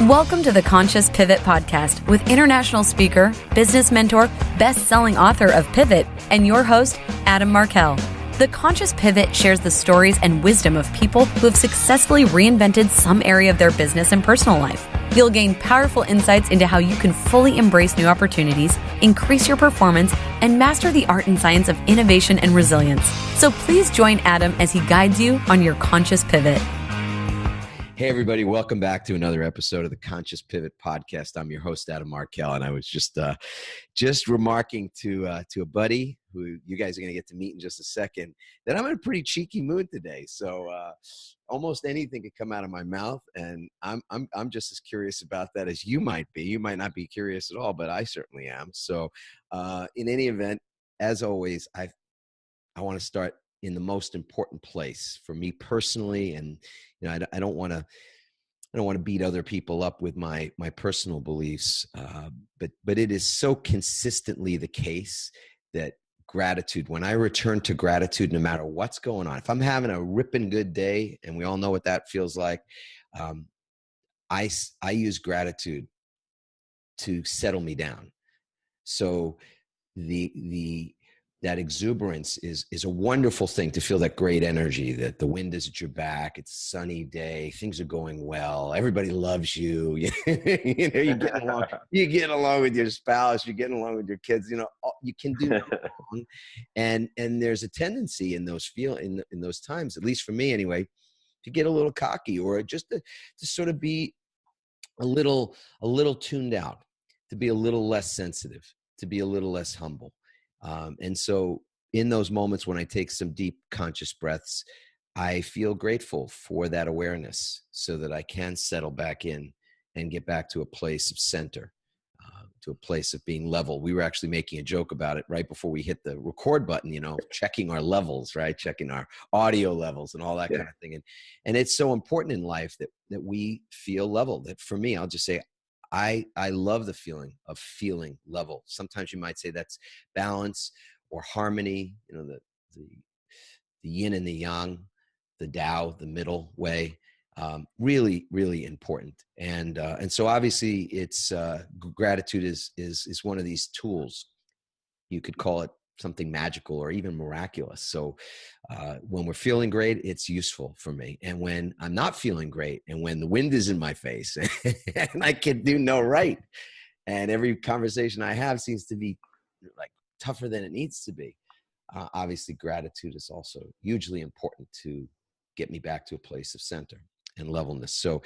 Welcome to the Conscious Pivot Podcast with international speaker, business mentor, best-selling author of Pivot, and your host, Adam Markel. The Conscious Pivot shares the stories and wisdom of people who have successfully reinvented some area of their business and personal life. You'll gain powerful insights into how you can fully embrace new opportunities, increase your performance, and master the art and science of innovation and resilience. So please join Adam as he guides you on your conscious pivot. Hey, everybody. Welcome back to another episode of the Conscious Pivot Podcast. I'm your host, Adam Markel, and I was just remarking to a buddy who you guys are going to get to meet in just a second that I'm in a pretty cheeky mood today. So almost anything could come out of my mouth, and I'm just as curious about that as you might be. You might not be curious at all, but I certainly am. So in any event, as always, I want to start in the most important place for me personally, and I don't want to beat other people up with my personal beliefs, but it is so consistently the case that gratitude, when I return to gratitude, no matter what's going on, if I'm having a ripping good day, and we all know what that feels like, I use gratitude to settle me down. So that exuberance is a wonderful thing, to feel that great energy, that the wind is at your back, it's a sunny day, things are going well, everybody loves you. You're getting along with your spouse, you're getting along with your kids, you can do no wrong. And there's a tendency in those in those times, at least for me anyway, to get a little cocky, or just to sort of be a little tuned out, to be a little less sensitive, to be a little less humble. And so in those moments when I take some deep conscious breaths, I feel grateful for that awareness, so that I can settle back in and get back to a place of center, to a place of being level. We were actually making a joke about it right before we hit the record button, checking our levels, right? Checking our audio levels and all that kind of thing. And it's so important in life that we feel level. That for me, I'll just say, I love the feeling of feeling level. Sometimes you might say that's balance or harmony, the yin and the yang, the Tao, the middle way. Really, really important. And so obviously it's gratitude is one of these tools. You could call it something magical or even miraculous. So when we're feeling great, it's useful for me. And when I'm not feeling great, and when the wind is in my face and I can do no right, and every conversation I have seems to be like tougher than it needs to be, obviously gratitude is also hugely important to get me back to a place of center and levelness. So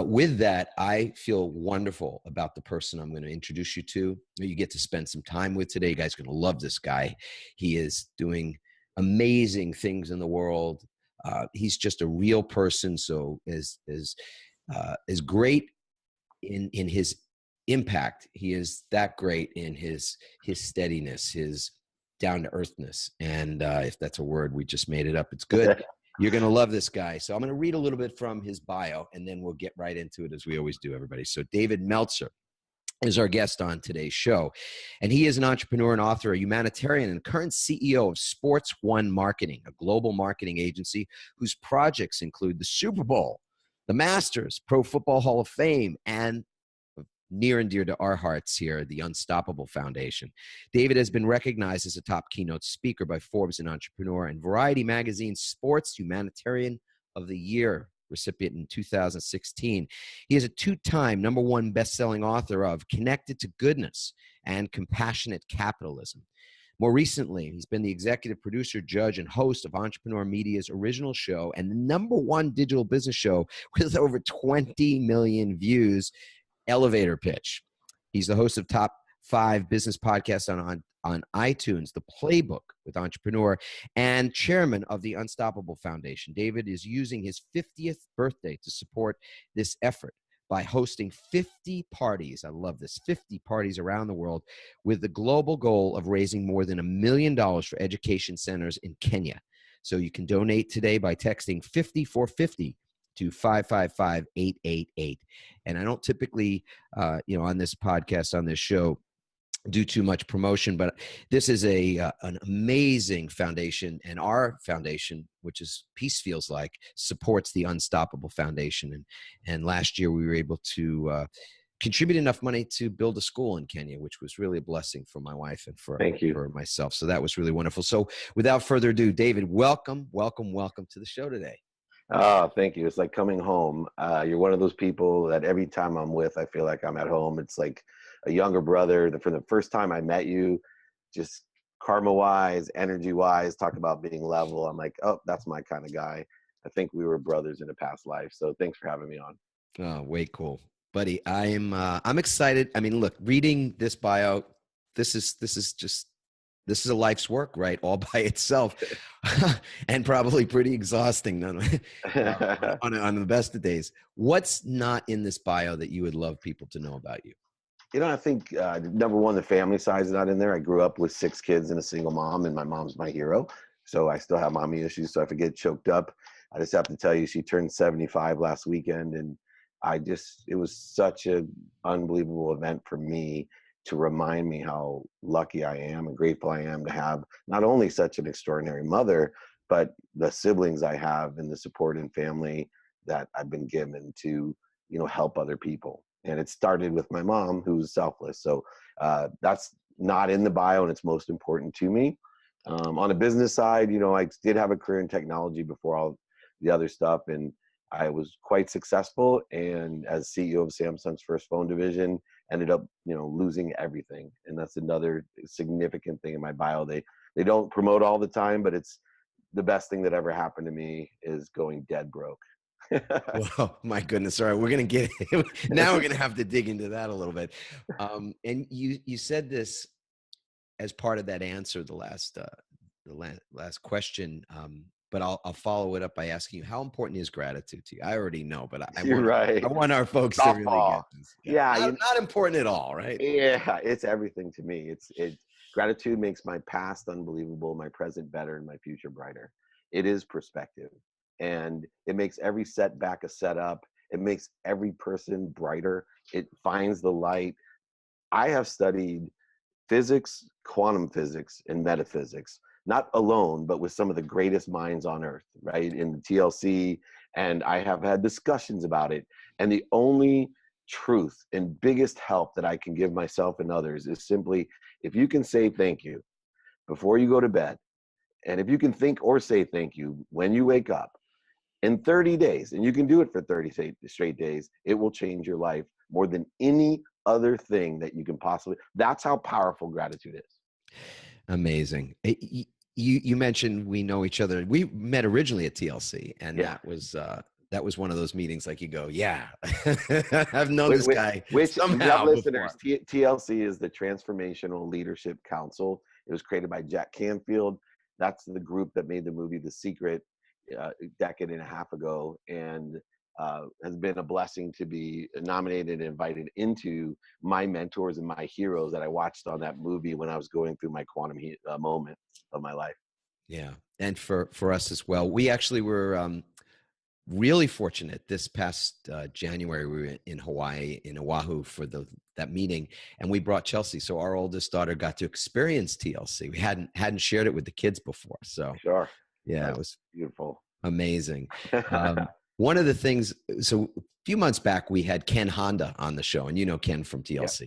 with that, I feel wonderful about the person I'm going to introduce you to. You get to spend some time with today. You guys are going to love this guy. He is doing amazing things in the world. He's just a real person. So as great in his impact, he is that great in his steadiness, his down-to-earthness. And if that's a word, we just made it up. It's good. You're going to love this guy. So I'm going to read a little bit from his bio, and then we'll get right into it, as we always do, everybody. So David Meltzer is our guest on today's show. And he is an entrepreneur and author, a humanitarian, and current CEO of Sports One Marketing, a global marketing agency whose projects include the Super Bowl, the Masters, Pro Football Hall of Fame, and near and dear to our hearts here, the Unstoppable Foundation. David has been recognized as a top keynote speaker by Forbes and Entrepreneur, and Variety Magazine's Sports Humanitarian of the Year recipient in 2016. He is a two-time #1 best-selling author of Connected to Goodness and Compassionate Capitalism. More recently, he's been the executive producer, judge, and host of Entrepreneur Media's original show and the #1 digital business show with over 20 million views, Elevator Pitch. He's the host of Top 5 Business Podcasts on iTunes, The Playbook with Entrepreneur, and chairman of the Unstoppable Foundation. David is using his 50th birthday to support this effort by hosting 50 parties. I love this, 50 parties around the world, with the global goal of raising more than $1 million for education centers in Kenya. So you can donate today by texting 5450 to 555-888. And I don't typically, on this podcast, on this show, do too much promotion, but this is an amazing foundation, and our foundation, which is Peace Feels Like, supports the Unstoppable Foundation. And last year we were able to contribute enough money to build a school in Kenya, which was really a blessing for my wife and for myself. So that was really wonderful. So without further ado, David, welcome to the show today. Oh, thank you. It's like coming home. You're one of those people that every time I'm with, I feel like I'm at home. It's like a younger brother. From the first time I met you, just karma-wise, energy-wise, talk about being level. I'm like, oh, that's my kind of guy. I think we were brothers in a past life. So thanks for having me on. Oh, way cool, buddy. I'm excited. I mean, look, reading this bio, this is a life's work, right? All by itself, and probably pretty exhausting on the best of days. What's not in this bio that you would love people to know about you? I think number one, the family side is not in there. I grew up with 6 kids and a single mom, and my mom's my hero. So I still have mommy issues. So if I get choked up, I just have to tell you, she turned 75 last weekend, and it was such an unbelievable event for me to remind me how lucky I am and grateful I am to have not only such an extraordinary mother, but the siblings I have and the support and family that I've been given to, help other people. And it started with my mom, who's selfless. So that's not in the bio, and it's most important to me. On a business side, I did have a career in technology before all the other stuff, and I was quite successful. And as CEO of Samsung's first phone division, ended up, losing everything. And that's another significant thing in my bio. They don't promote all the time, but it's the best thing that ever happened to me is going dead broke. Well, my goodness. All right. We're going to now we're going to have to dig into that a little bit. And you said this as part of that answer, the last question. But I'll follow it up by asking you, how important is gratitude to you? I already know, but I want our folks to really get this. Yeah. Not important at all, right? Yeah, it's everything to me. Gratitude makes my past unbelievable, my present better, and my future brighter. It is perspective, and it makes every setback a setup. It makes every person brighter. It finds the light. I have studied physics, quantum physics, and metaphysics, not alone, but with some of the greatest minds on earth, right? In the TLC, and I have had discussions about it. And the only truth and biggest help that I can give myself and others is simply, if you can say thank you before you go to bed, and if you can think or say thank you when you wake up, in 30 days, and you can do it for 30 straight days, it will change your life more than any other thing that you can possibly. That's how powerful gratitude is. Amazing. You mentioned we know each other. We met originally at TLC, and that was one of those meetings like you go, yeah, I've known this guy somehow. Listeners, TLC is the Transformational Leadership Council. It was created by Jack Canfield. That's the group that made the movie The Secret a decade and a half ago, and has been a blessing to be nominated and invited into my mentors and my heroes that I watched on that movie when I was going through my quantum moment of my life. Yeah. And for us as well, we actually were really fortunate. This past January, we were in Hawaii, in Oahu, for that meeting, and we brought Chelsea. So our oldest daughter got to experience TLC. We hadn't shared it with the kids before. So sure. Yeah, it was beautiful. Amazing. One of the things, so a few months back, we had Ken Honda on the show, and you know Ken from TLC. Yeah.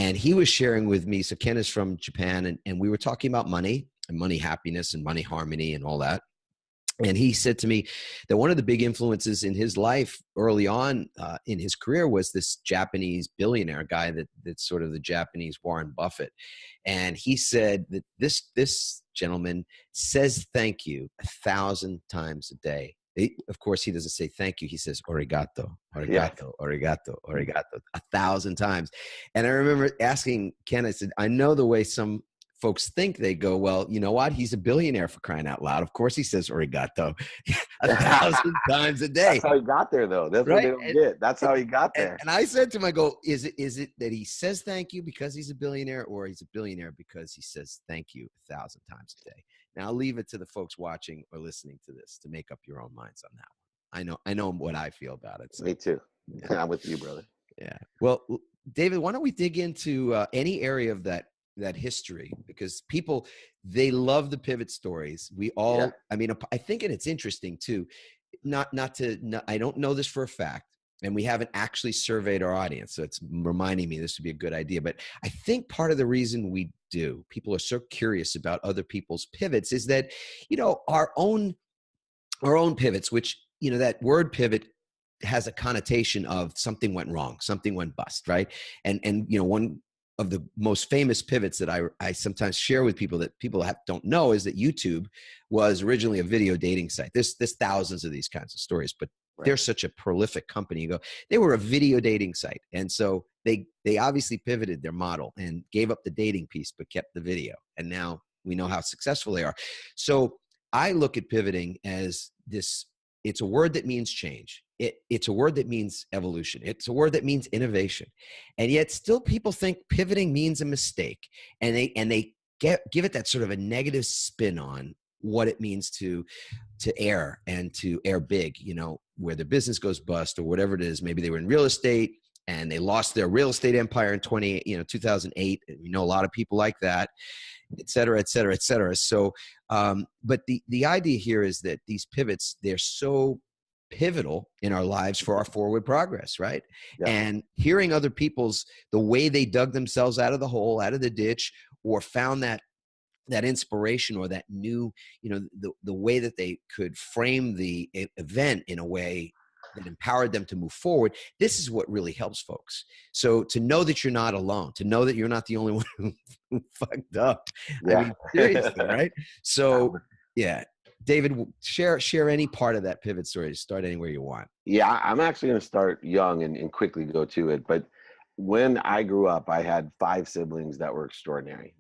And he was sharing with me, so Ken is from Japan, and we were talking about money and money happiness and money harmony and all that. And he said to me that one of the big influences in his life early on in his career was this Japanese billionaire guy that's sort of the Japanese Warren Buffett. And he said that this gentleman says thank you 1,000 times a day. Of course, he doesn't say thank you. He says arigato, arigato, arigato, arigato 1,000 times. And I remember asking Ken, I said, I know the way some folks think. They go, well, you know what? He's a billionaire, for crying out loud. Of course he says arigato 1,000 times a day. That's how he got there, though. That's right? What they don't get. That's how he got there. And I said to him, I go, is it that he says thank you because he's a billionaire, or he's a billionaire because he says thank you 1,000 times a day? Now, I'll leave it to the folks watching or listening to this to make up your own minds on that one. I know what I feel about it. So. Me too. Yeah. I'm with you, brother. Yeah. Well, David, why don't we dig into any area of that that history, because people, they love the pivot stories. We all, Yeah. I mean, I think, and it's interesting too, I don't know this for a fact, and we haven't actually surveyed our audience, so it's reminding me this would be a good idea. But I think part of the reason people are so curious about other people's pivots is that, our own pivots, which, that word pivot has a connotation of something went wrong, something went bust, right? And one of the most famous pivots that I sometimes share with people that people don't know is that YouTube was originally a video dating site. There's thousands of these kinds of stories, but they're such a prolific company. They were a video dating site. And so they obviously pivoted their model and gave up the dating piece, but kept the video. And now we know how successful they are. So I look at pivoting as this. It's a word that means change. It's a word that means evolution. It's a word that means innovation. And yet still people think pivoting means a mistake. And they give it that sort of a negative spin on what it means to err and to err big, where the business goes bust or whatever it is. Maybe they were in real estate and they lost their real estate empire in 2008. And we know a lot of people like that, et cetera, et cetera, et cetera. So, but the idea here is that these pivots, they're so pivotal in our lives for our forward progress, right? Yeah. And hearing other people's, the way they dug themselves out of the hole, out of the ditch, or found that inspiration, or that new, the way that they could frame the event in a way that empowered them to move forward. This is what really helps folks. So to know that you're not alone, to know that you're not the only one who fucked up. Yeah. I mean, seriously, right? So yeah, David, share any part of that pivot story. Start anywhere you want. Yeah, I'm actually going to start young and quickly go to it. But when I grew up, I had 5 siblings that were extraordinary.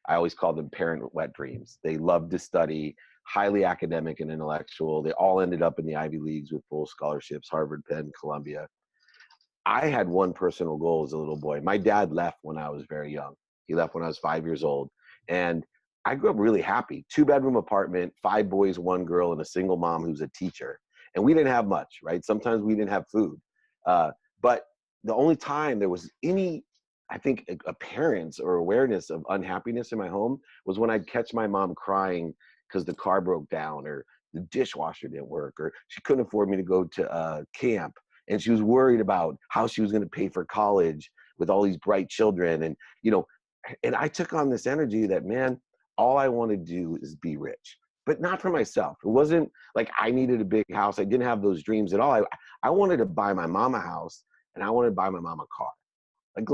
I always call them parent wet dreams. They loved to study, highly academic and intellectual. They all ended up in the Ivy Leagues with full scholarships, Harvard, Penn, Columbia. I had one personal goal as a little boy. My dad left when I was very young. He left when I was 5 years old. And I grew up really happy. 2-bedroom apartment, 5 boys, 1 girl, and a single mom who's a teacher. And we didn't have much, right? Sometimes we didn't have food. But the only time there was any, I think, appearance or awareness of unhappiness in my home was when I'd catch my mom crying because the car broke down, or the dishwasher didn't work, or she couldn't afford me to go to camp. And she was worried about how she was going to pay for college with all these bright children. And, and I took on this energy that, man, all I want to do is be rich, but not for myself. It wasn't like I needed a big house. I didn't have those dreams at all. I wanted to buy my mom a house, and I wanted to buy my mom a car. Like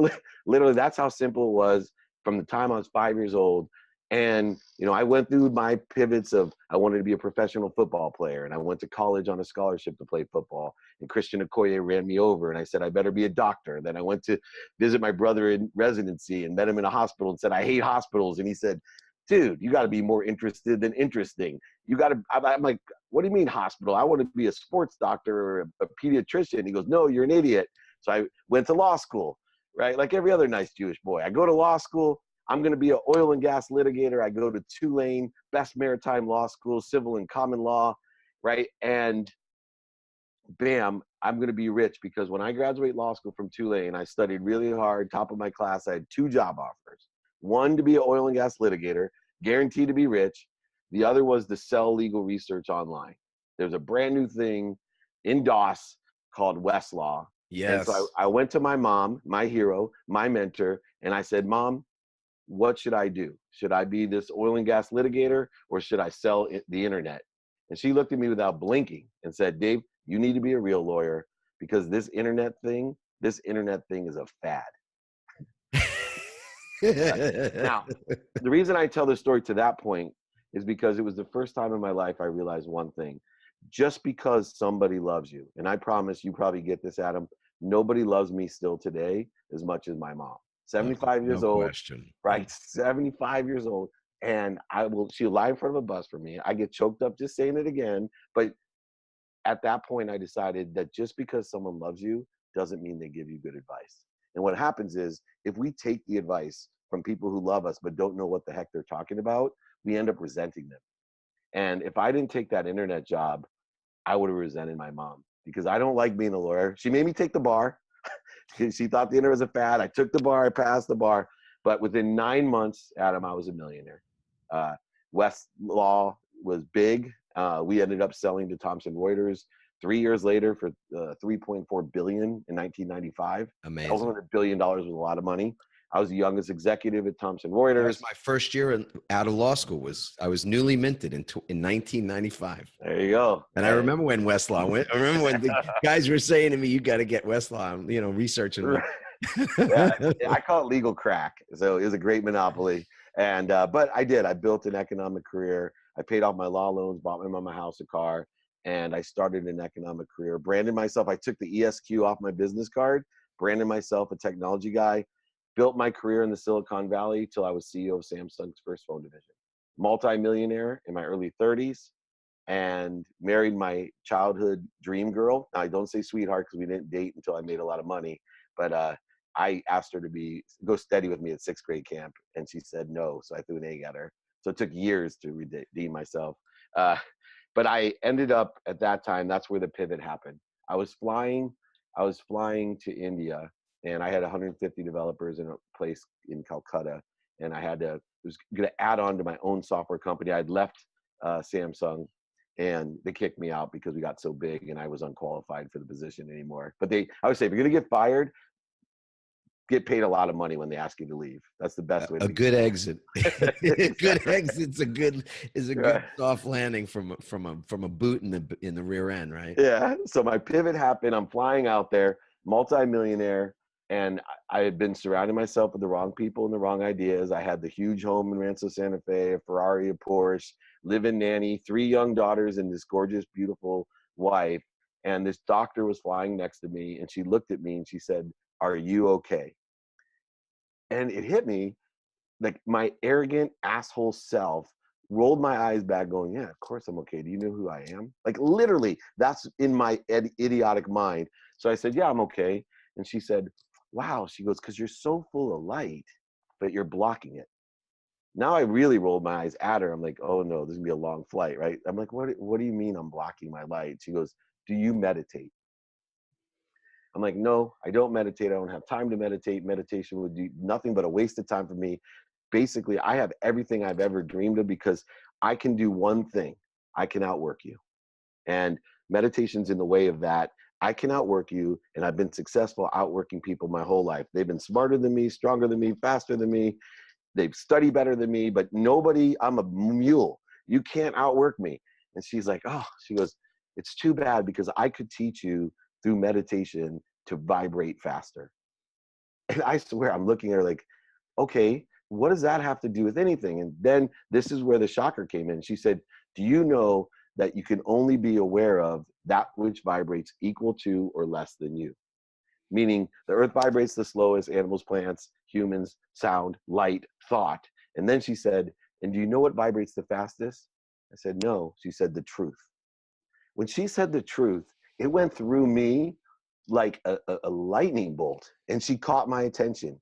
literally, that's how simple it was from the time I was 5 years old. And, I went through my pivots of, I wanted to be a professional football player, and I went to college on a scholarship to play football. And Christian Okoye ran me over, and I said, I better be a doctor. Then I went to visit my brother in residency and met him in a hospital and said, I hate hospitals. And he said, dude, you got to be more interested than interesting. I'm like, what do you mean hospital? I want to be a sports doctor or a pediatrician. He goes, no, you're an idiot. So I went to law school, right? Like every other nice Jewish boy. I go to law school. I'm going to be an oil and gas litigator. I go to Tulane, best maritime law school, civil and common law, right? And bam, I'm going to be rich, because when I graduate law school from Tulane, I studied really hard, top of my class. I had 2 job offers. One to be an oil and gas litigator, guaranteed to be rich. The other was to sell legal research online. There's a brand new thing in DOS called Westlaw. Yes. And so I went to my mom, my hero, my mentor, and I said, Mom, what should I do? Should I be this oil and gas litigator, or should I sell the internet? And she looked at me without blinking and said, Dave, you need to be a real lawyer, because this internet thing is a fad. Now, the reason I tell this story to that point is because it was the first time in my life I realized one thing. Just because somebody loves you, and I promise you probably get this, Adam, nobody loves me still today as much as my mom. 75 years old, question. right? 75 years old. And she'll lie in front of a bus for me. I get choked up just saying it again. But at that point, I decided that just because someone loves you doesn't mean they give you good advice. And what happens is, if we take the advice from people who love us but don't know what the heck they're talking about, we end up resenting them. And if I didn't take that internet job, I would have resented my mom, because I don't like being a lawyer. She made me take the bar. She thought the internet was a fad. I took the bar. I passed the bar. But within 9 months, Adam, I was a millionaire. Westlaw was big. We ended up selling to Thomson Reuters 3 years later for $3.4 billion in 1995. Amazing. $1,200 billion was a lot of money. I was the youngest executive at Thomson That Reuters. was my first year out of law school. I was newly minted in 1995. There you go. And I remember when Westlaw went. I remember when the guys were saying to me, "You got to get Westlaw." I'm, researching. Yeah, I call it legal crack. So it was a great monopoly. And but I did. I built an economic career. I paid off my law loans, bought my mom a house, a car, and I started an economic career. Branded myself. I took the ESQ off my business card. Branded myself a technology guy. Built my career in the Silicon Valley till I was CEO of Samsung's first phone division. Multi-millionaire in my early 30s, and married my childhood dream girl. Now, I don't say sweetheart because we didn't date until I made a lot of money, but I asked her to go steady with me at 6th grade camp, and she said no, so I threw an egg at her. So it took years to redeem myself. But I ended up at that time, that's where the pivot happened. I was flying to India, and I had 150 developers in a place in Calcutta, and was going to add on to my own software company. I'd left Samsung, and they kicked me out because we got so big and I was unqualified for the position anymore. But I would say, if you're going to get fired, get paid a lot of money when they ask you to leave. That's the best way. A good exit. A good exit's a good soft landing from a boot in the rear end, right? Yeah. So my pivot happened. I'm flying out there, multi-millionaire, and I had been surrounding myself with the wrong people and the wrong ideas. I had the huge home in Rancho Santa Fe, a Ferrari, a Porsche, live-in nanny, 3 young daughters, and this gorgeous, beautiful wife. And this doctor was flying next to me, and she looked at me and she said, "Are you okay?" And it hit me, like my arrogant asshole self rolled my eyes back going, "Yeah, of course I'm okay. Do you know who I am?" Like literally, that's in my idiotic mind. So I said, "Yeah, I'm okay." And she said, "Wow." She goes, "Because you're so full of light, but you're blocking it." Now I really rolled my eyes at her. I'm like, "Oh no, this is gonna be a long flight, right?" I'm like, what do you mean I'm blocking my light?" She goes, "Do you meditate?" I'm like, "No, I don't meditate. I don't have time to meditate. Meditation would be nothing but a waste of time for me." Basically, I have everything I've ever dreamed of because I can do one thing. I can outwork you. And meditation's in the way of that. I can outwork you, and I've been successful outworking people my whole life. They've been smarter than me, stronger than me, faster than me. They've studied better than me, but I'm a mule. You can't outwork me. And she's like, "Oh," she goes, "It's too bad because I could teach you through meditation to vibrate faster." And I swear, I'm looking at her like, "Okay, what does that have to do with anything?" And then this is where the shocker came in. She said, "Do you know that you can only be aware of that which vibrates equal to or less than you?" Meaning the earth vibrates the slowest, animals, plants, humans, sound, light, thought. And then she said, "And do you know what vibrates the fastest?" I said, "No." She said, "The truth." When she said the truth, it went through me like a lightning bolt, and she caught my attention.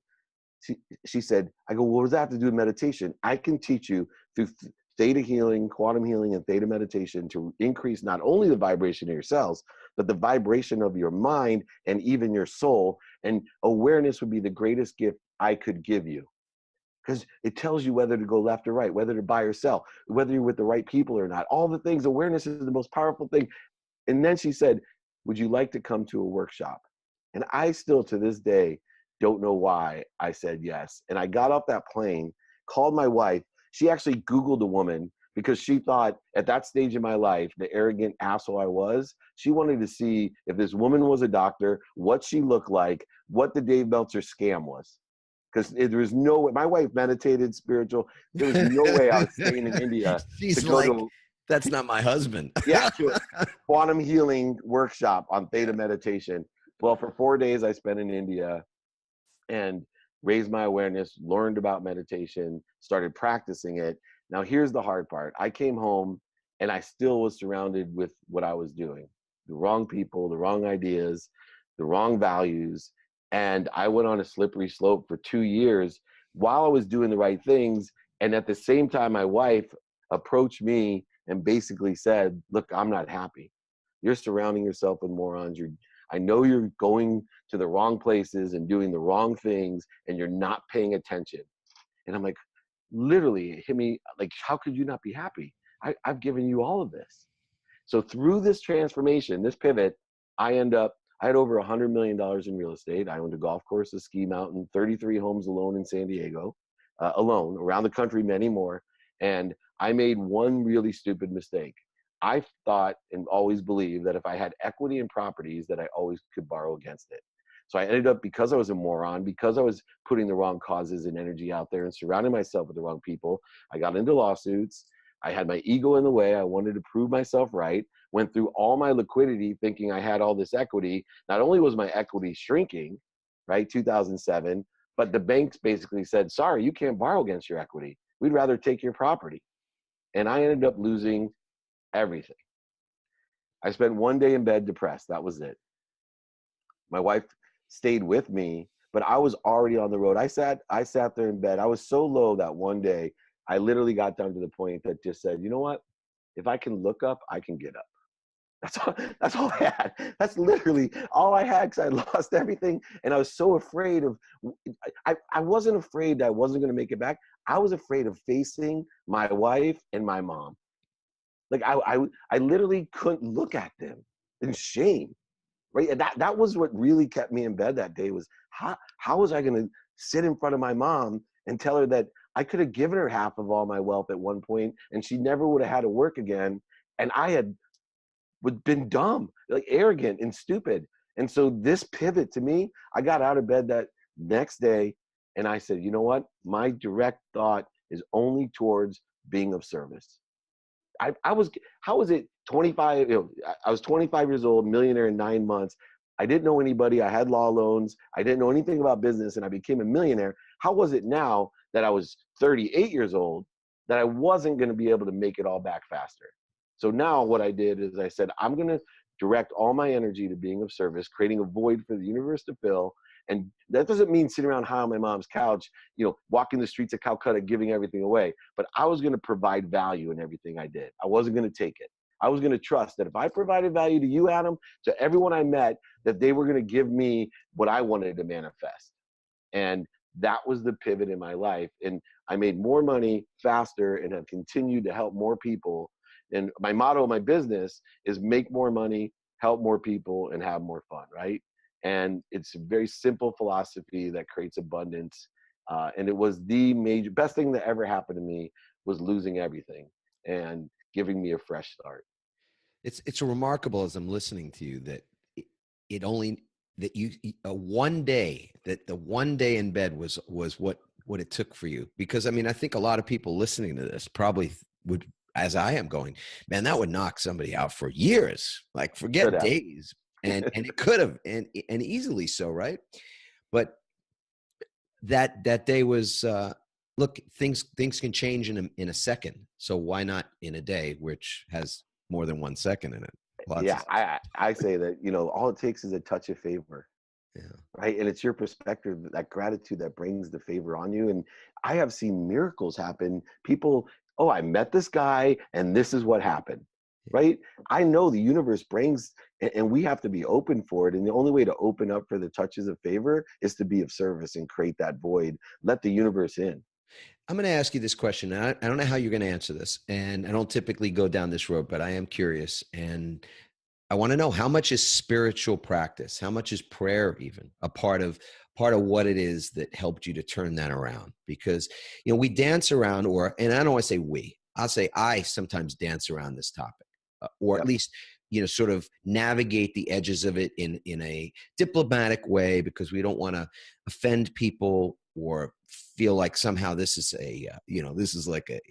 She said, I go, "What does that have to do with meditation?" "I can teach you through theta healing, quantum healing, and theta meditation to increase not only the vibration of your cells, but the vibration of your mind and even your soul. And awareness would be the greatest gift I could give you, because it tells you whether to go left or right, whether to buy or sell, whether you're with the right people or not. All the things, awareness is the most powerful thing." And then she said, "Would you like to come to a workshop?" And I still, to this day, don't know why I said yes. And I got off that plane, called my wife. She actually Googled the woman because she thought at that stage in my life, the arrogant asshole I was, she wanted to see if this woman was a doctor, what she looked like, what the Dave Meltzer scam was. Because there was no way, my wife meditated, spiritual. There was no way I was staying in India. She's to go like, to, "That's not my husband." yeah, to a quantum healing workshop on theta meditation. Well, for 4 days, I spent in India and raised my awareness, learned about meditation, started practicing it. Now, here's the hard part. I came home and I still was surrounded with what I was doing. The wrong people, the wrong ideas, the wrong values. And I went on a slippery slope for 2 years while I was doing the right things. And at the same time, my wife approached me and basically said, "Look, I'm not happy. You're surrounding yourself with morons. I know you're going to the wrong places and doing the wrong things, and you're not paying attention. And I'm like, literally, it hit me like, how could you not be happy? I've given you all of this. So through this transformation, this pivot, I had over $100 million in real estate. I owned a golf course, a ski mountain, 33 homes alone in San Diego, alone, around the country, many more. And I made one really stupid mistake. I thought and always believed that if I had equity in properties, that I always could borrow against it. So I ended up, because I was a moron, because I was putting the wrong causes and energy out there and surrounding myself with the wrong people, I got into lawsuits. I had my ego in the way. I wanted to prove myself right. Went through all my liquidity thinking I had all this equity. Not only was my equity shrinking, right, 2007, but the banks basically said, sorry, you can't borrow against your equity. We'd rather take your property. And I ended up losing everything. I spent one day in bed depressed. That was it. My wife stayed with me, but I was already on the road. I sat there in bed. I was so low that one day I literally got down to the point that just said, you know what? If I can look up, I can get up. That's all I had. That's literally all I had, because I lost everything. And I was so afraid of, I wasn't afraid that I wasn't going to make it back. I was afraid of facing my wife and my mom. Like I literally couldn't look at them in shame. Right. And that was what really kept me in bed that day, was how was I going to sit in front of my mom and tell her that I could have given her half of all my wealth at one point and she never would have had to work again. And I had been dumb, like arrogant and stupid. And so this pivot, to me, I got out of bed that next day and I said, you know what? My direct thought is only towards being of service. I was, how was it 25, I was 25 years old, millionaire in 9 months. I didn't know anybody. I had law loans. I didn't know anything about business, and I became a millionaire. How was it now that I was 38 years old that I wasn't going to be able to make it all back faster? So now what I did is I said, I'm going to direct all my energy to being of service, creating a void for the universe to fill. And that doesn't mean sitting around high on my mom's couch, walking the streets of Calcutta, giving everything away. But I was going to provide value in everything I did. I wasn't going to take it. I was going to trust that if I provided value to you, Adam, to everyone I met, that they were going to give me what I wanted to manifest. And that was the pivot in my life. And I made more money faster and have continued to help more people. And my motto of my business is make more money, help more people, and have more fun, right? And it's a very simple philosophy that creates abundance. And it was the best thing that ever happened to me, was losing everything and giving me a fresh start. It's remarkable, as I'm listening to you, that it only, that you, one day, that the one day in bed was what it took for you. Because I mean, I think a lot of people listening to this probably would, as I am, going, man, that would knock somebody out for years, like forget days. And it could have, and easily so, right? But that day was, look, things can change in a second. So why not in a day, which has more than 1 second in it? Yeah, I say that, all it takes is a touch of favor. Yeah. Right. And it's your perspective, that gratitude, that brings the favor on you. And I have seen miracles happen. People, oh, I met this guy and this is what happened. Right. I know the universe brings, and we have to be open for it. And the only way to open up for the touches of favor is to be of service and create that void. Let the universe in. I'm going to ask you this question. I don't know how you're going to answer this, and I don't typically go down this road, but I am curious. And I want to know, how much is spiritual practice? How much is prayer even a part of what it is that helped you to turn that around? Because, we dance around, and I don't want to say we, I'll say I sometimes dance around this topic, or at least, sort of navigate the edges of it in a diplomatic way, because we don't want to offend people or feel like somehow this is this is like a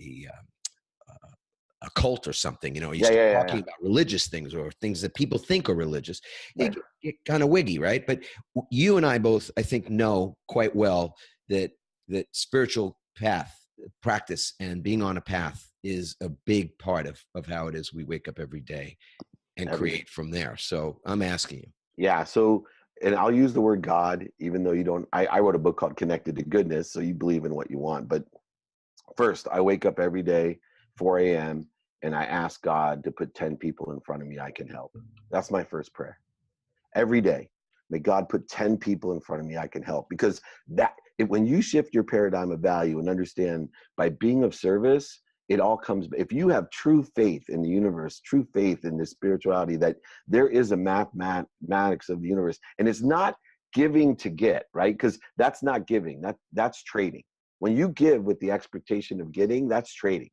cult or something, you start talking about religious things or things that people think are religious. Right. It get kind of wiggy, right? But you and I both, I think, know quite well that spiritual practice and being on a path is a big part of how it is we wake up every day and create from there. So I'm asking you. Yeah. So, and I'll use the word God, even though you don't. I wrote a book called Connected to Goodness, so you believe in what you want. But first, I wake up every day, 4 a.m., and I ask God to put 10 people in front of me I can help. That's my first prayer. Every day, may God put 10 people in front of me I can help. Because that, when you shift your paradigm of value and understand by being of service, it all comes. If you have true faith in the universe, true faith in the spirituality, that there is a mathematics of the universe, and it's not giving to get, right? Because that's not giving, that's trading. When you give with the expectation of getting, that's trading.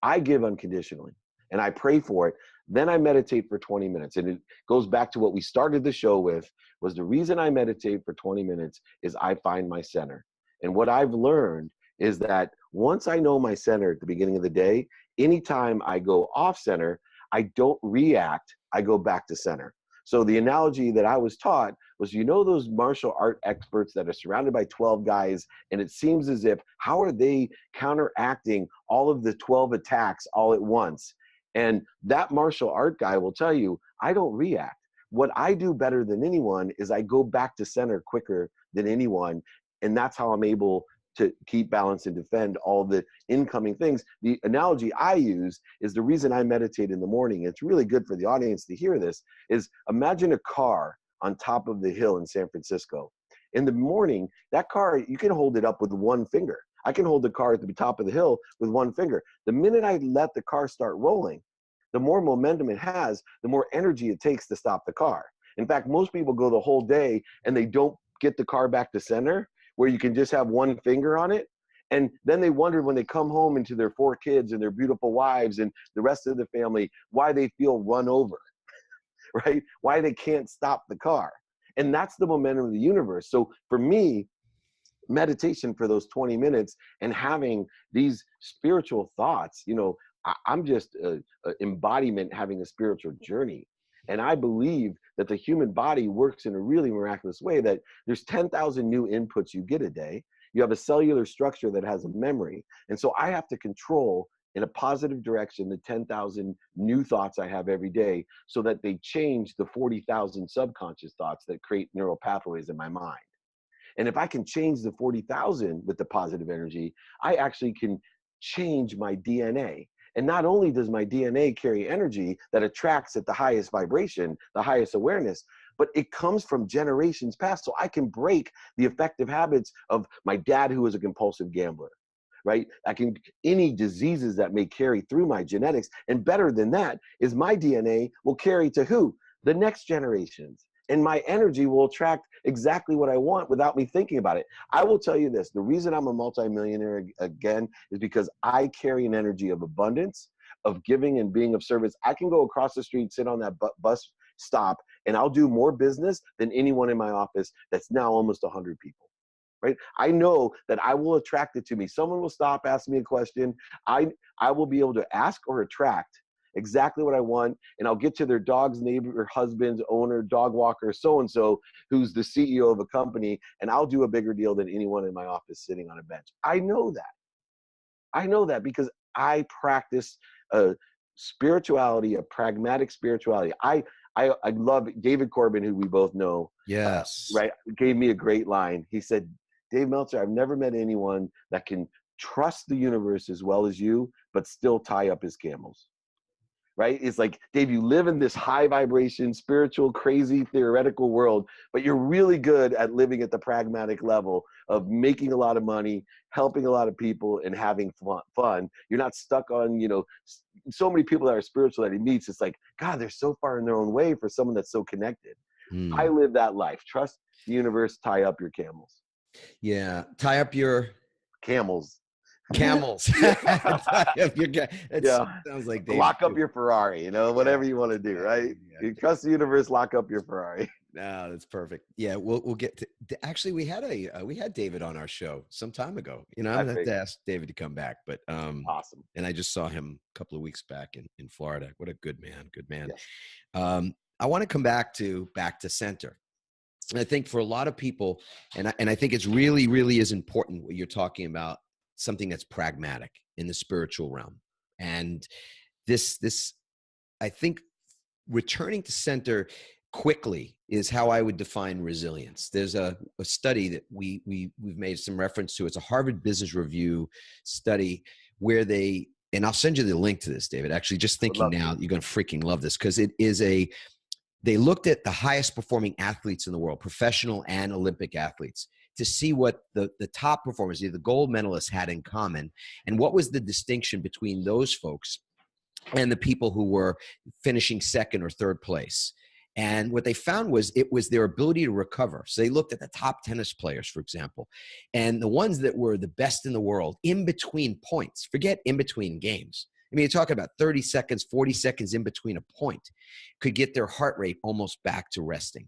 I give unconditionally and I pray for it. Then I meditate for 20 minutes. And it goes back to what we started the show with, was the reason I meditate for 20 minutes is I find my center. And what I've learned is that once I know my center at the beginning of the day, anytime I go off center, I don't react, I go back to center. So the analogy that I was taught was, you know, those martial art experts that are surrounded by 12 guys, and it seems as if, how are they counteracting all of the 12 attacks all at once? And that martial art guy will tell you, I don't react. What I do better than anyone is I go back to center quicker than anyone. And that's how I'm able to keep balance and defend all the incoming things. The analogy I use is the reason I meditate in the morning. It's really good for the audience to hear this, is imagine a car on top of the hill in San Francisco. In the morning, that car, you can hold it up with one finger. I can hold the car at the top of the hill with one finger. The minute I let the car start rolling, the more momentum it has, the more energy it takes to stop the car. In fact, most people go the whole day and they don't get the car back to center, where you can just have one finger on it. And then they wonder when they come home into their 4 kids and their beautiful wives and the rest of the family, why they feel run over, right? Why they can't stop the car. And that's the momentum of the universe. So for me, meditation for those 20 minutes and having these spiritual thoughts, you know, I'm just an embodiment having a spiritual journey. And I believe that the human body works in a really miraculous way, that there's 10,000 new inputs you get a day. You have a cellular structure that has a memory. And so I have to control in a positive direction the 10,000 new thoughts I have every day, so that they change the 40,000 subconscious thoughts that create neural pathways in my mind. And if I can change the 40,000 with the positive energy, I actually can change my DNA. And not only does my DNA carry energy that attracts at the highest vibration, the highest awareness, but it comes from generations past. So I can break the effective habits of my dad, who was a compulsive gambler, right? Any diseases that may carry through my genetics. And better than that is my DNA will carry to who? The next generations. And my energy will attract exactly what I want without me thinking about it. I will tell you this, the reason I'm a multimillionaire again is because I carry an energy of abundance, of giving and being of service. I can go across the street, sit on that bus stop, and I'll do more business than anyone in my office that's now almost 100 people, right? I know that I will attract it to me. Someone will stop, ask me a question. I will be able to ask or attract exactly what I want, and I'll get to their dog's neighbor, husband's owner, dog walker, so-and-so, who's the CEO of a company, and I'll do a bigger deal than anyone in my office sitting on a bench. I know that. I know that because I practice a spirituality, a pragmatic spirituality. I love David Corbin, who we both know. Yes. Right, gave me a great line. He said, Dave Meltzer, I've never met anyone that can trust the universe as well as you, but still tie up his camels. Right? It's like, Dave, you live in this high vibration, spiritual, crazy, theoretical world, but you're really good at living at the pragmatic level of making a lot of money, helping a lot of people, and having fun. You're not stuck on, you know, so many people that are spiritual that he meets. It's like, God, they're so far in their own way for someone that's so connected. I live that life. Trust the universe, tie up your camels. Yeah. Tie up your camels. Camels. Sounds like Dave. Lock up your Ferrari, you know, whatever you want to do, right? Yeah. You trust the universe, lock up your Ferrari. No, that's perfect. Yeah, we'll get to, actually we had David on our show some time ago. You know, I'm gonna have to ask David to come back, but awesome. And I just saw him a couple of weeks back in Florida. What a good man. Yes. I want to come back to center. And I think for a lot of people, and I think it's really, really is important what you're talking about, something that's pragmatic in the spiritual realm. And this, I think returning to center quickly is how I would define resilience. There's a study that we've made some reference to. It's a Harvard Business Review study where and I'll send you the link to this, David. Actually, just thinking now, you're going to freaking love this, because they looked at the highest performing athletes in the world, professional and Olympic athletes, to see what the top performers, the gold medalists, had in common, and what was the distinction between those folks and the people who were finishing second or third place. And what they found was it was their ability to recover. So they looked at the top tennis players, for example, and the ones that were the best in the world in between points. Forget in between games. I mean, you're talking about 30 seconds, 40 seconds in between a point, could get their heart rate almost back to resting.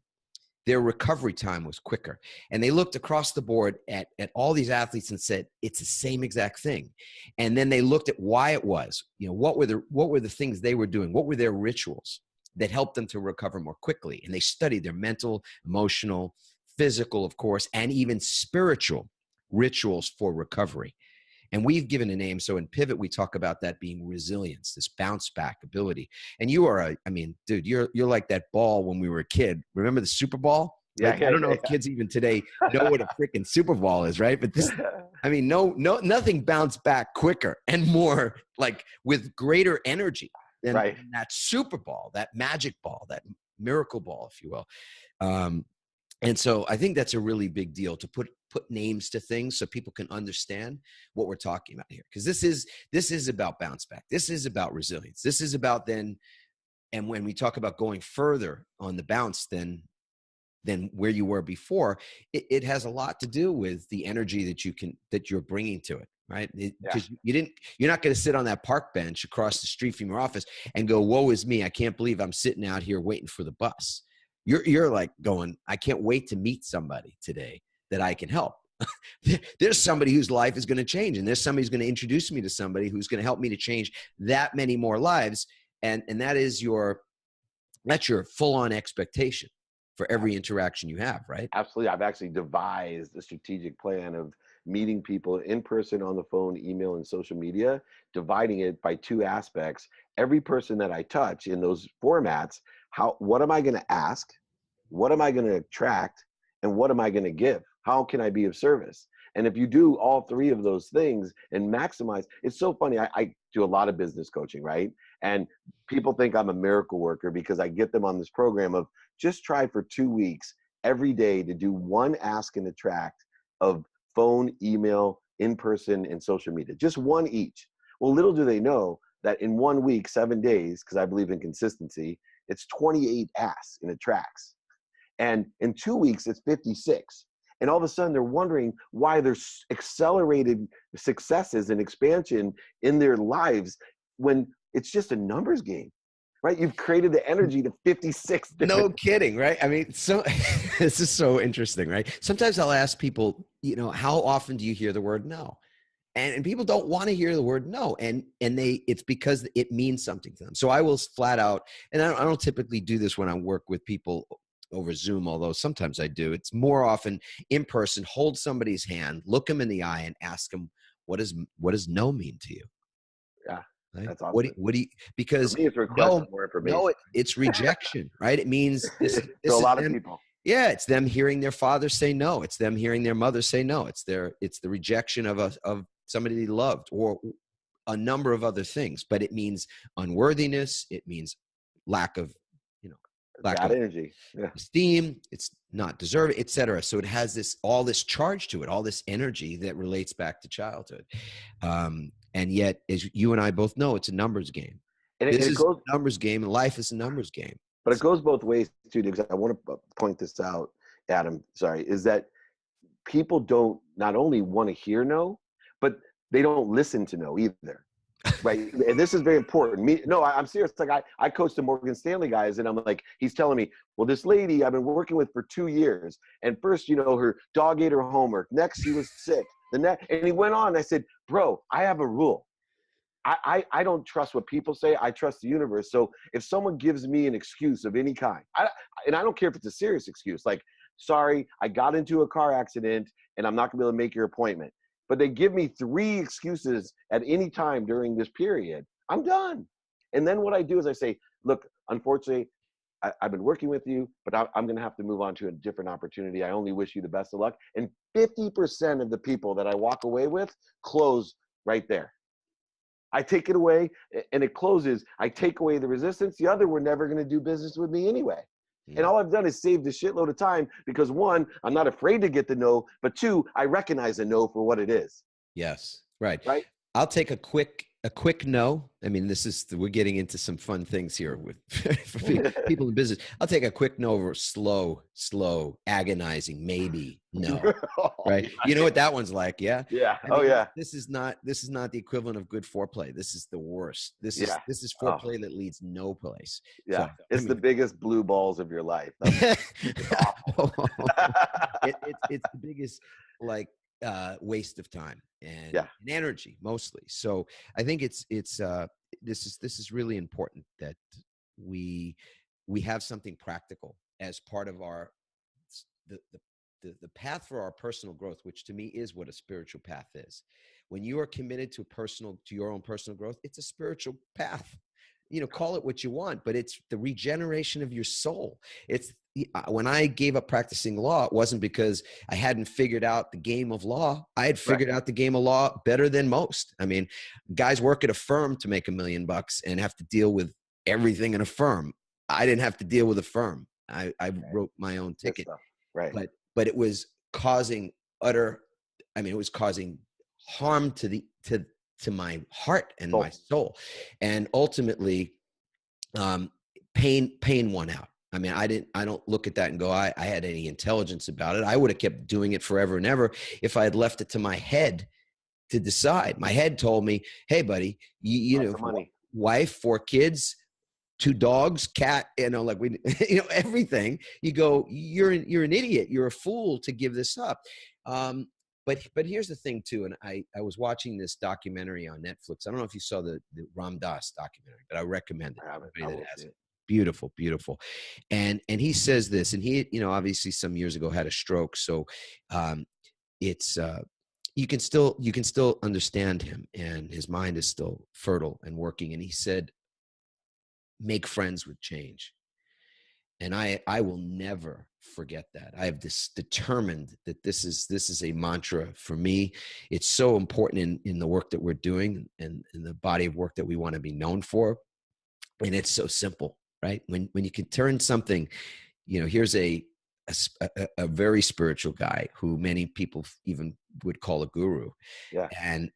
Their recovery time was quicker. And they looked across the board at all these athletes and said, it's the same exact thing. And then they looked at why it was, what were the things they were doing? What were their rituals that helped them to recover more quickly? And they studied their mental, emotional, physical, of course, and even spiritual rituals for recovery. And we've given a name. So in Pivot, we talk about that being resilience, this bounce back ability. And you are, dude, you're like that ball when we were a kid. Remember the Super Bowl? Yeah, I don't know if kids even today know what a freaking Super Bowl is, right? But this, nothing bounced back quicker and more like with greater energy than that Super Bowl, that magic ball, that miracle ball, if you will. And so I think that's a really big deal to put names to things so people can understand what we're talking about here. Because this is about bounce back. This is about resilience. This is about then, and when we talk about going further on the bounce than where you were before, it has a lot to do with the energy that you're bringing to it, right? Because you're not going to sit on that park bench across the street from your office and go, woe is me, I can't believe I'm sitting out here waiting for the bus. You're like going, I can't wait to meet somebody today that I can help. There's somebody whose life is going to change, and there's somebody who's going to introduce me to somebody who's going to help me to change that many more lives. And that's your full-on expectation for every interaction you have, right? Absolutely. I've actually devised a strategic plan of meeting people in person, on the phone, email, and social media, dividing it by two aspects. Every person that I touch in those formats, what am I going to ask? What am I going to attract? And what am I going to give? How can I be of service? And if you do all three of those things and maximize, it's so funny. I do a lot of business coaching, right? And people think I'm a miracle worker because I get them on this program of just try for 2 weeks every day to do one ask and attract of phone, email, in person, and social media, just one each. Well, little do they know that in 1 week, 7 days, because I believe in consistency, it's 28 asks and attracts. And in 2 weeks, it's 56. And all of a sudden, they're wondering why there's accelerated successes and expansion in their lives when it's just a numbers game, right? You've created the energy to 56. No kidding, right? I mean, so this is so interesting, right? Sometimes I'll ask people, how often do you hear the word no? And people don't want to hear the word no. And it's because it means something to them. So I will flat out, and I don't typically do this when I work with people over Zoom, although sometimes I do. It's more often in person, hold somebody's hand, look them in the eye and ask them, what does no mean to you? Yeah. Right? That's awesome. What do you, because for me, it's requesting more information. It's rejection, right? It means this to a lot of people. Yeah, it's them hearing their father say no. It's them hearing their mother say no. It's the rejection of somebody they loved, or a number of other things. But it means unworthiness. It means lack of energy, esteem. It's not deserving, etc. So it has all this charge to it, all this energy that relates back to childhood. And yet, as you and I both know, it's a numbers game. And this is a numbers game, and life is a numbers game. But it goes both ways too, because I want to point this out, Adam, is that people don't not only want to hear no, but they don't listen to no either. Right. And this is very important. I'm serious. Like I coach the Morgan Stanley guys, and I'm like, he's telling me, well, this lady I've been working with for 2 years, and first, her dog ate her homework. Next, she was sick. And he went on. I said, bro, I have a rule. I don't trust what people say. I trust the universe. So if someone gives me an excuse of any kind, and I don't care if it's a serious excuse, like, sorry, I got into a car accident and I'm not gonna be able to make your appointment. But they give me 3 excuses at any time during this period, I'm done. And then what I do is I say, look, unfortunately, I've been working with you, but I'm going to have to move on to a different opportunity. I only wish you the best of luck. And 50% of the people that I walk away with close right there. I take it away and it closes. I take away the resistance. The other were never going to do business with me anyway. And all I've done is saved a shitload of time because one, I'm not afraid to get the no, but two, I recognize the no for what it is. Yes. Right. Right. I'll take a quick no. I mean, we're getting into some fun things here with for people in business. I'll take a quick no over slow, agonizing, maybe no. Right. You know what that one's like. Yeah. Yeah. I mean, Yeah. This is not the equivalent of good foreplay. This is the worst. This is foreplay that leads no place. Yeah. So, it's the biggest blue balls of your life. It's awful. It's the biggest, like, waste of time and energy mostly. So I think this is really important that we have something practical as part of the path for our personal growth, which to me is what a spiritual path is. When you are committed to your own personal growth, it's a spiritual path. Call it what you want, but it's the regeneration of your soul. When I gave up practicing law, it wasn't because I hadn't figured out the game of law. I had figured out the game of law better than most. I mean, guys work at a firm to make $1 million and have to deal with everything in a firm. I didn't have to deal with a firm. I wrote my own ticket. Right. But it was causing it was causing harm to my heart and my soul. And ultimately, pain won out. I mean, I don't look at that and go, I had any intelligence about it. I would have kept doing it forever and ever if I had left it to my head to decide. My head told me, hey, buddy, wife, 4 kids, 2 dogs, cat, everything. You go, you're an idiot. You're a fool to give this up. But here's the thing too, and I was watching this documentary on Netflix. I don't know if you saw the Ram Dass documentary, but I recommend it. Everybody that has it. Beautiful, beautiful. And he says this, and he, obviously some years ago had a stroke. So it's you can still understand him, and his mind is still fertile and working. And he said, make friends with change. And I will never forget that. I have determined that this is a mantra for me. It's so important in the work that we're doing and in the body of work that we want to be known for. And it's so simple, right? When you can turn something, here's a very spiritual guy who many people even would call a guru. Yeah.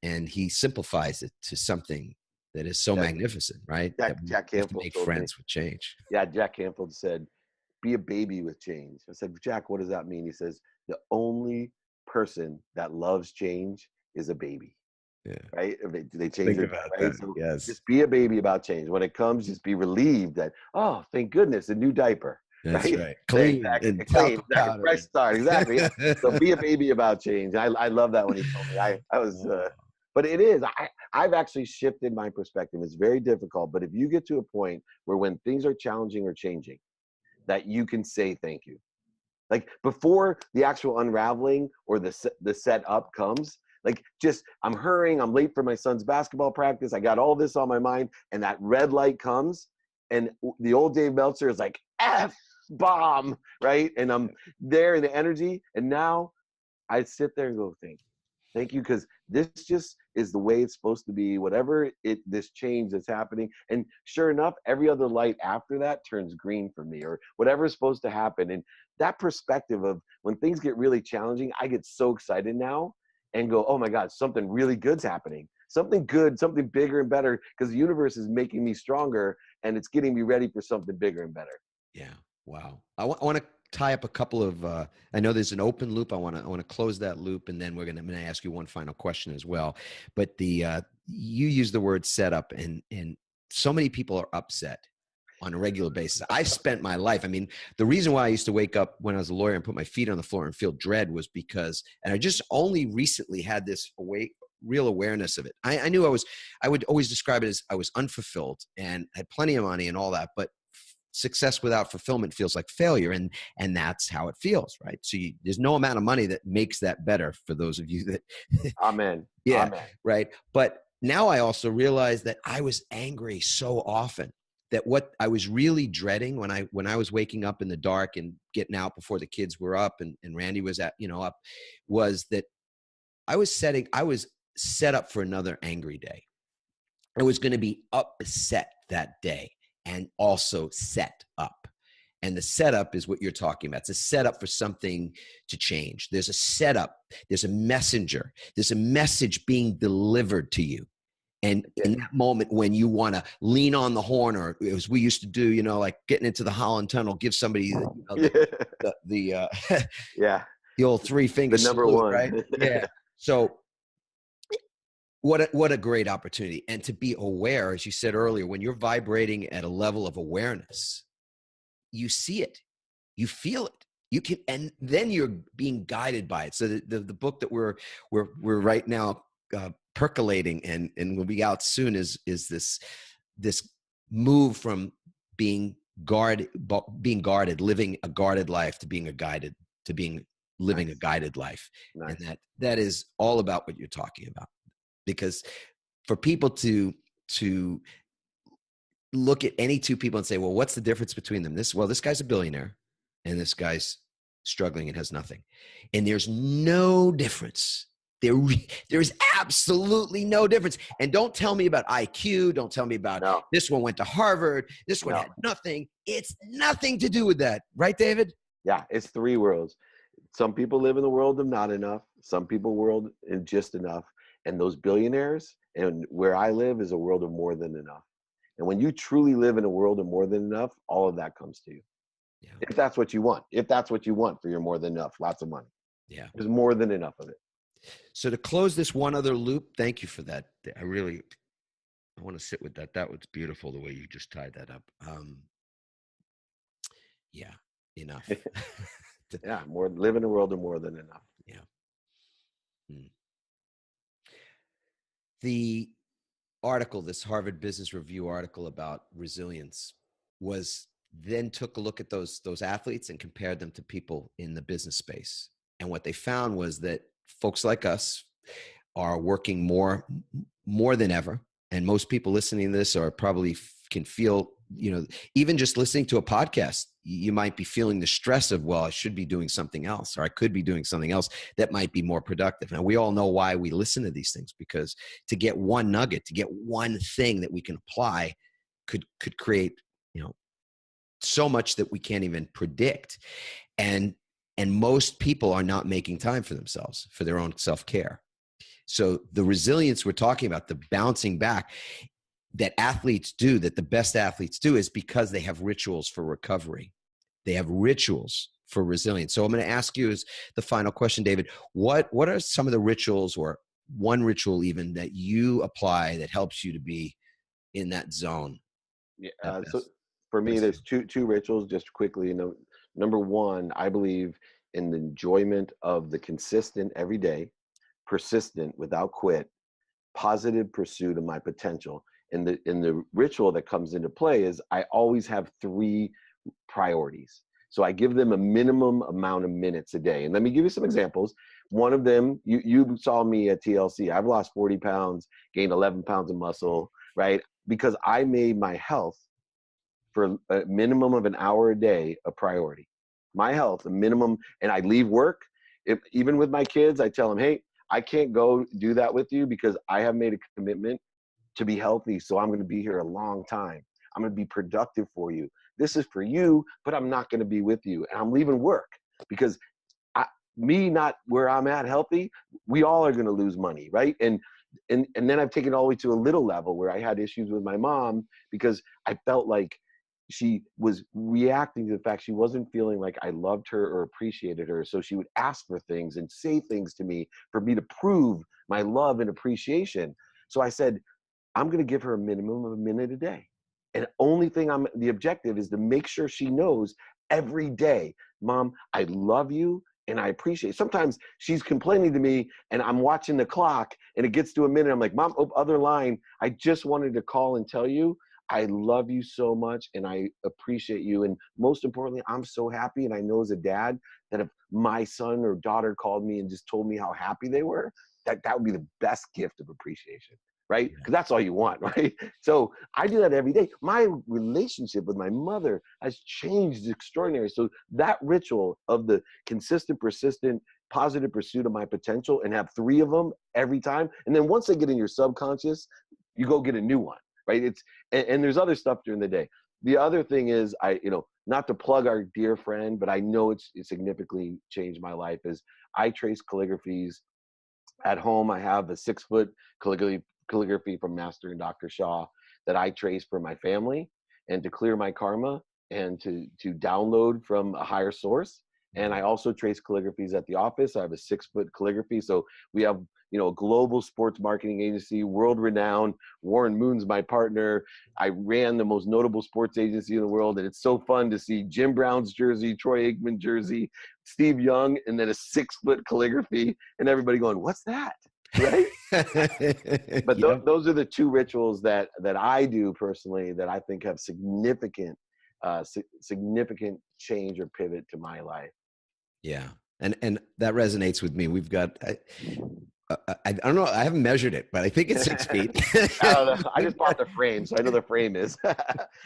And he simplifies it to something that is so magnificent, right? Jack Canfield make friends with change. Yeah, Jack Canfield said, be a baby with change. I said, Jack, what does that mean? He says, the only person that loves change is a baby. Yeah. Right? They change it. Right? So just be a baby about change. When it comes, just be relieved that, oh, thank goodness, a new diaper. That's right. Clean. Exactly. Clean. Exactly. Fresh start. Exactly. So be a baby about change. I love that when he told me. I was but it is. I've actually shifted my perspective. It's very difficult, but if you get to a point where when things are challenging or changing, that you can say thank you. Like before the actual unraveling or the setup comes, like just I'm hurrying, I'm late for my son's basketball practice. I got all this on my mind, and that red light comes, and the old Dave Meltzer is like, F bomb, right? And I'm there in the energy, and now I sit there and go, thank you, because this just is the way it's supposed to be, whatever this change that's happening. And sure enough, every other light after that turns green for me, or whatever is supposed to happen. And that perspective of when things get really challenging, I get so excited now and go, oh my God, something really good's happening. Something good, something bigger and better, because the universe is making me stronger and it's getting me ready for something bigger and better. Yeah. Wow. I want to tie up a couple of, I know there's an open loop. I want to close that loop, and then I'm going to ask you one final question as well. But you use the word setup, and so many people are upset on a regular basis. I've spent my life. I mean, the reason why I used to wake up when I was a lawyer and put my feet on the floor and feel dread was because, and I just only recently had this real awareness of it. I knew I would always describe it as I was unfulfilled and had plenty of money and all that, but success without fulfillment feels like failure, and that's how it feels, right? So there's no amount of money that makes that better for those of you that Amen. Yeah. Amen. Right. But now I also realize that I was angry so often that what I was really dreading when I was waking up in the dark and getting out before the kids were up and Randy was up, was that I was set up for another angry day. I was going to be upset that day and also set up. And the setup is what you're talking about. It's a setup for something to change. There's a setup. There's a messenger. There's a message being delivered to you. And in that moment when you want to lean on the horn, or as we used to do, you know, like getting into the Holland Tunnel, give somebody the old three finger the number salute, one. right? Yeah. So what a great opportunity. And to be aware, as you said earlier, when you're vibrating at a level of awareness, you see it, you feel it, you can, and then you're being guided by it. So the book that we're right now percolating and will be out soon is this move from being guarded, living a guarded life, to being living a guided life. Nice. And that is all about what you're talking about. Because for people to look at any two people and say, well, what's the difference between them? This guy's a billionaire and this guy's struggling and has nothing. And there's no difference. There's absolutely no difference. And don't tell me about IQ. Don't tell me about this one went to Harvard. This one had nothing. It's nothing to do with that. Right, David? Yeah, it's three worlds. Some people live in the world of not enough. Some people world in just enough. And those billionaires, and where I live, is a world of more than enough. And when you truly live in a world of more than enough, all of that comes to you. Yeah. If that's what you want. If that's what you want for your more than enough, lots of money. Yeah. There's more than enough of it. So to close this one other loop, thank you for that. I want to sit with that. That was beautiful the way you just tied that up. Yeah, enough. Yeah, live in a world of more than enough. Yeah. Hmm. The article, this Harvard Business Review article about resilience, took a look at those athletes and compared them to people in the business space. And what they found was that folks like us are working more than ever. And most people listening to this are probably can feel, you know, even just listening to a podcast, you might be feeling the stress of, well, I should be doing something else, or I could be doing something else that might be more productive. And we all know why we listen to these things, because to get one nugget, to get one thing that we can apply could create, you know, so much that we can't even predict. And most people are not making time for themselves, for their own self-care. So the resilience we're talking about, the bouncing back that athletes do, that the best athletes do, is because they have rituals for recovery. They have rituals for resilience. So I'm going to ask you as the final question, David, what are some of the rituals, or one ritual even, that you apply that helps you to be in that zone? Yeah. So for me, there's two rituals, just quickly. You know, number one, I believe in the enjoyment of the consistent, everyday, persistent, without quit, positive pursuit of my potential. And the ritual that comes into play is I always have three priorities. So I give them a minimum amount of minutes a day. And let me give you some examples. One of them, you saw me at TLC. I've lost 40 pounds, gained 11 pounds of muscle, right? Because I made my health, for a minimum of an hour a day, a priority. My health, a minimum, and I leave work. Even with my kids, I tell them, hey, I can't go do that with you because I have made a commitment to be healthy. So I'm going to be here a long time. I'm going to be productive for you. This is for you, but I'm not going to be with you. And I'm leaving work because me not where I'm at healthy, we all are going to lose money, right? And then I've taken it all the way to a little level where I had issues with my mom because I felt like she was reacting to the fact she wasn't feeling like I loved her or appreciated her. So she would ask for things and say things to me for me to prove my love and appreciation. So I said, I'm going to give her a minimum of a minute a day. And the objective is to make sure she knows every day, Mom, I love you and I appreciate it. Sometimes she's complaining to me and I'm watching the clock and it gets to a minute. I'm like, Mom, other line. I just wanted to call and tell you I love you so much and I appreciate you. And most importantly, I'm so happy. And I know as a dad that if my son or daughter called me and just told me how happy they were, that would be the best gift of appreciation, right? Because that's all you want, right? So I do that every day. My relationship with my mother has changed extraordinary. So that ritual of the consistent, persistent, positive pursuit of my potential, and have three of them every time. And then once they get in your subconscious, you go get a new one. Right. And there's other stuff during the day. The other thing is not to plug our dear friend, but I know it significantly changed my life, is I trace calligraphies at home. I have a 6-foot calligraphy from Master and Dr. Shaw that I trace for my family and to clear my karma and to download from a higher source. And I also trace calligraphies at the office. I have a 6-foot calligraphy. So we have, a global sports marketing agency, world renowned. Warren Moon's my partner. I ran the most notable sports agency in the world. And it's so fun to see Jim Brown's jersey, Troy Aikman jersey, Steve Young, and then a 6-foot calligraphy, and everybody going, "What's that?" Right? But Yep. those are the 2 rituals that I do personally that I think have significant change or pivot to my life. Yeah. And that resonates with me. We've got, I don't know. I haven't measured it, but I think it's 6 feet. I don't know. I just bought the frame, so I know the frame is.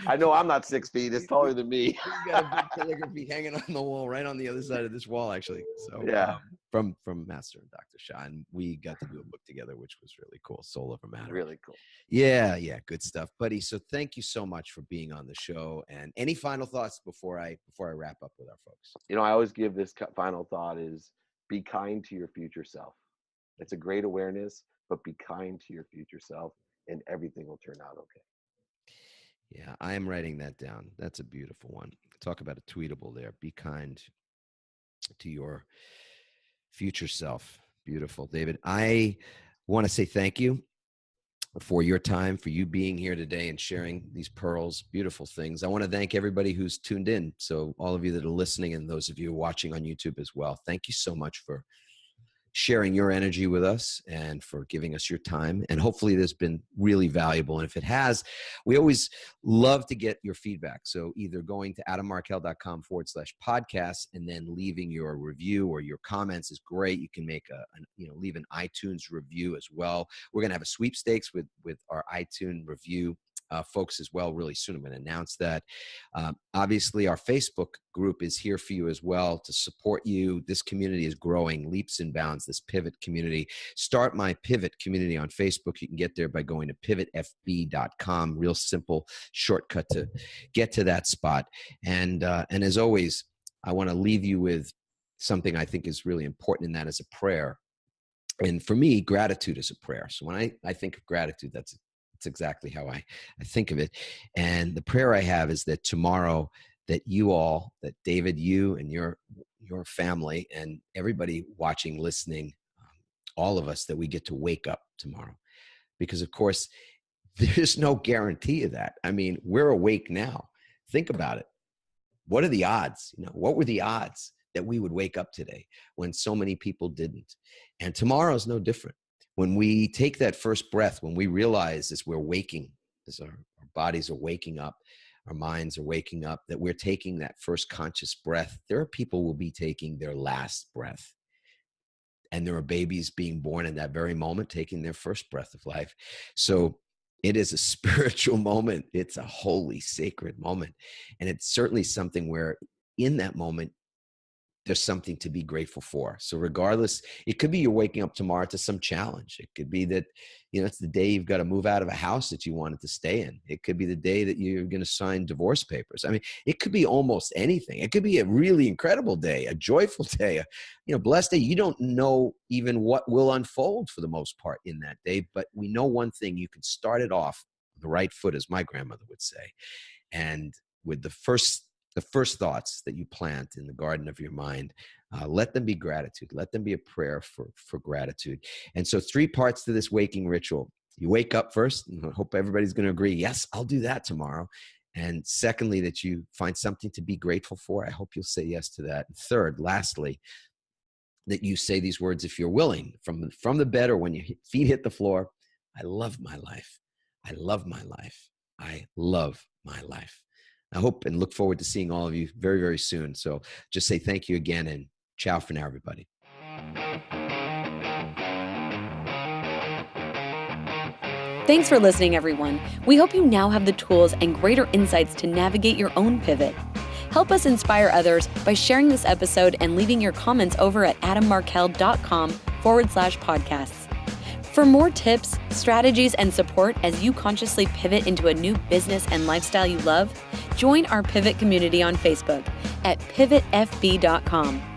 I know I'm not 6 feet. It's taller than me. We've got a big calligraphy hanging on the wall, right on the other side of this wall, actually. So yeah, from Master and Dr. Shaw, and we got to do a book together, which was really cool. Soul Over Matter. Really cool. Yeah, good stuff, buddy. So thank you so much for being on the show. And any final thoughts before I wrap up with our folks? I always give this final thought is be kind to your future self. It's a great awareness, but be kind to your future self and everything will turn out okay. Yeah, I am writing that down. That's a beautiful one. Talk about a tweetable there. Be kind to your future self. Beautiful. David, I want to say thank you for your time, for you being here today and sharing these pearls, beautiful things. I want to thank everybody who's tuned in. So all of you that are listening and those of you watching on YouTube as well, thank you so much for sharing your energy with us and for giving us your time. And hopefully this has been really valuable. And if it has, we always love to get your feedback. So either going to adammarkel.com/podcast and then leaving your review or your comments is great. You can make leave an iTunes review as well. We're going to have a sweepstakes with our iTunes review folks as well really soon. I'm going to announce that. Obviously, our Facebook group is here for you as well to support you. This community is growing leaps and bounds, this Pivot community. Start my Pivot community on Facebook. You can get there by going to pivotfb.com. Real simple shortcut to get to that spot. And as always, I want to leave you with something I think is really important, and that is a prayer. And for me, gratitude is a prayer. So when I think of gratitude, that's exactly how I think of it. And the prayer I have is that tomorrow, that you all, that David, you and your family and everybody watching, listening, all of us, that we get to wake up tomorrow. Because of course, there's no guarantee of that. I mean, we're awake now. Think about it. What are the odds? What were the odds that we would wake up today when so many people didn't? And tomorrow is no different. When we take that first breath, when we realize as we're waking, as our bodies are waking up, our minds are waking up, that we're taking that first conscious breath, there are people who will be taking their last breath. And there are babies being born in that very moment, taking their first breath of life. So it is a spiritual moment. It's a holy, sacred moment. And it's certainly something where in that moment, there's something to be grateful for. So regardless, it could be you're waking up tomorrow to some challenge. It could be that, it's the day you've got to move out of a house that you wanted to stay in. It could be the day that you're going to sign divorce papers. I mean, it could be almost anything. It could be a really incredible day, a joyful day, a blessed day. You don't know even what will unfold for the most part in that day, but we know one thing: you can start it off the right foot, as my grandmother would say. And with the first thoughts that you plant in the garden of your mind, let them be gratitude. Let them be a prayer for gratitude. And so 3 parts to this waking ritual. You wake up first, and I hope everybody's going to agree, yes, I'll do that tomorrow. And secondly, that you find something to be grateful for. I hope you'll say yes to that. And third, lastly, that you say these words, if you're willing, from the bed or when your feet hit the floor: I love my life. I love my life. I love my life. I hope and look forward to seeing all of you very, very soon. So just say thank you again, and ciao for now, everybody. Thanks for listening, everyone. We hope you now have the tools and greater insights to navigate your own pivot. Help us inspire others by sharing this episode and leaving your comments over at adammarkel.com/podcasts. For more tips, strategies, and support as you consciously pivot into a new business and lifestyle you love, join our Pivot community on Facebook at pivotfb.com.